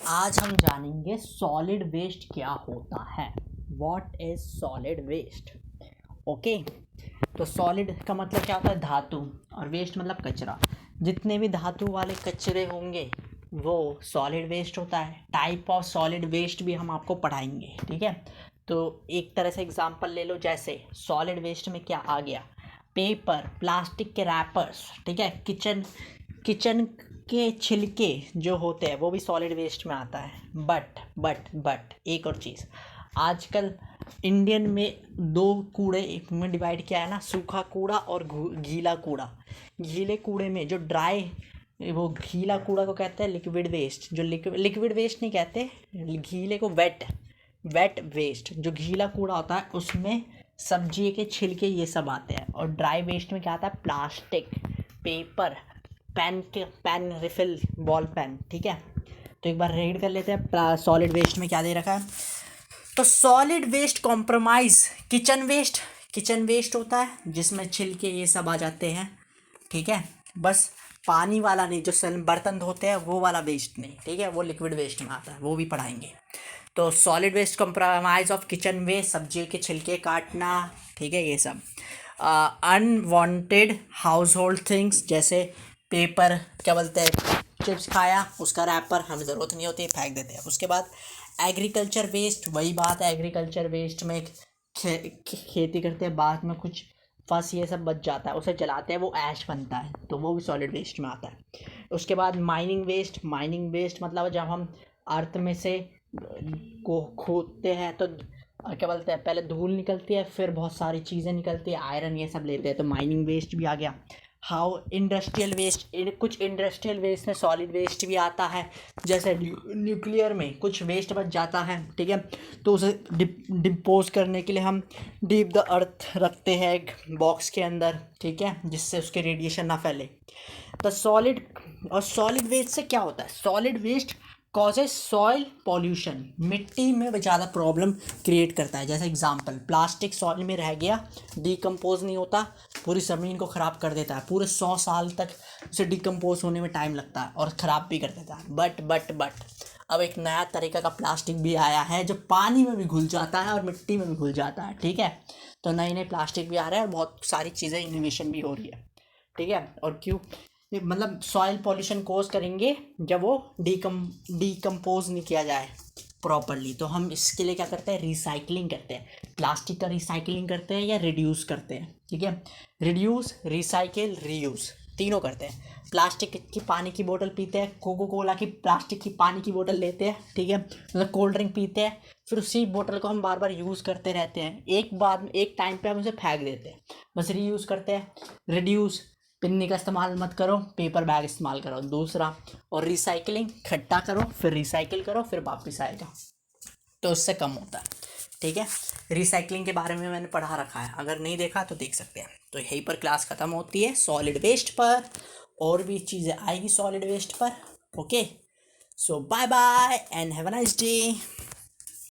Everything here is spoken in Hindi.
आज हम जानेंगे सॉलिड वेस्ट क्या होता है। What is solid waste. Okay, तो सॉलिड का मतलब क्या होता है? धातु, और वेस्ट मतलब कचरा। जितने भी धातु वाले कचरे होंगे वो सॉलिड वेस्ट होता है। टाइप ऑफ सॉलिड वेस्ट भी हम आपको पढ़ाएंगे, ठीक है। तो एक तरह से एग्जांपल ले लो, जैसे सॉलिड वेस्ट में क्या आ गया? पेपर, प्लास्टिक के रैपर्स, ठीक है। किचन किचन के छिलके जो होते हैं वो भी सॉलिड वेस्ट में आता है। बट एक और चीज़, आजकल इंडियन में दो कूड़े एक में डिवाइड किया है ना, सूखा कूड़ा और गीला कूड़ा। गीले कूड़े में जो ड्राई, वो गीला कूड़ा को कहते हैं लिक्विड वेस्ट। जो लिक्विड वेस्ट नहीं कहते, गीले को वेट वेस्ट। जो गीला कूड़ा होता है उसमें सब्जी के छिलके ये सब आते हैं। और ड्राई वेस्ट में क्या आता है? Plastic, paper, pen refill, ball pen, ठीक है। तो एक बार रीड कर लेते हैं सॉलिड वेस्ट में क्या दे रखा है। तो solid waste compromise kitchen waste होता है जिसमें छिलके ये सब आ जाते हैं, ठीक है। बस पानी वाला नहीं, जो बर्तन धोते हैं वो वाला वेस्ट नहीं, ठीक है, वो लिक्विड वेस्ट में आता है, वो भी पढ़ाएंगे। तो solid waste compromise of kitchen waste, सब्जी के छिलके काटना, ठीक है, ये सब। अनवांटेड हाउस होल्ड थिंग्स, जैसे पेपर, क्या बोलते हैं, चिप्स खाया उसका रैपर हमें ज़रूरत नहीं होती, फेंक देते हैं। उसके बाद एग्रीकल्चर वेस्ट, वही बात है, एग्रीकल्चर वेस्ट में खेती करते हैं, बाद में कुछ फंस ये सब बच जाता है, उसे जलाते हैं, वो ऐश बनता है, तो वो भी सॉलिड वेस्ट में आता है। उसके बाद माइनिंग वेस्ट मतलब जब हम अर्थ में से को खोदते हैं तो क्या बोलते हैं, पहले धूल निकलती है, फिर बहुत सारी चीज़ें निकलती है, आयरन ये सब लेते हैं, तो माइनिंग वेस्ट भी आ गया। हाउ इंडस्ट्रियल वेस्ट, कुछ इंडस्ट्रियल वेस्ट में सॉलिड वेस्ट भी आता है। जैसे न्यूक्लियर में कुछ वेस्ट बच जाता है, ठीक है, तो उसे डिम्पोज करने के लिए हम डीप द अर्थ रखते हैं एक बॉक्स के अंदर, ठीक है, जिससे उसके रेडिएशन ना फैले। तो सॉलिड वेस्ट से क्या होता है? Solid waste causes soil pollution, मिट्टी में ज़्यादा प्रॉब्लम क्रिएट करता है। जैसे एग्जांपल, प्लास्टिक सॉइल में रह गया, डिकम्पोज नहीं होता, पूरी ज़मीन को ख़राब कर देता है, पूरे 100 साल तक उसे डिकम्पोज होने में टाइम लगता है और ख़राब भी कर देता है। बट अब एक नया तरीका का प्लास्टिक भी आया है जो पानी में भी घुल जाता है और मिट्टी में भी घुल जाता है, ठीक है। तो नए प्लास्टिक भी आ रहे हैं और बहुत सारी चीज़ें इनोवेशन भी हो रही है, ठीक है। और क्यों? मतलब सॉइल पॉल्यूशन कोज करेंगे जब वो डिकम्पोज नहीं किया जाए प्रॉपरली। तो हम इसके लिए क्या करते हैं? रिसाइकलिंग करते हैं। प्लास्टिक का रिसाइकलिंग करते हैं या रिड्यूस करते हैं, ठीक है। रिड्यूस, रिसाइकिल, रीयूज़, तीनों करते हैं। प्लास्टिक की पानी की बोतल पीते हैं, कोको कोला की प्लास्टिक की पानी की बोतल लेते हैं, ठीक है, मतलब कोल्ड ड्रिंक पीते हैं, फिर उसी बोतल को हम बार बार यूज़ करते रहते हैं, एक टाइम पे हम उसे फेंक देते हैं। बस रीयूज़ करते हैं। रिड्यूस, पिन्नी का इस्तेमाल मत करो, पेपर बैग इस्तेमाल करो, दूसरा। और रिसाइकलिंग, इकट्ठा करो फिर रिसाइकिल करो, फिर वापस आएगा, तो उससे कम होता है, ठीक है। रिसाइकलिंग के बारे में मैंने पढ़ा रखा है, अगर नहीं देखा तो देख सकते हैं। तो यहीं पर क्लास ख़त्म होती है सॉलिड वेस्ट पर, और भी चीज़ें आएगी सॉलिड वेस्ट पर। Okay, so bye bye and have a nice day.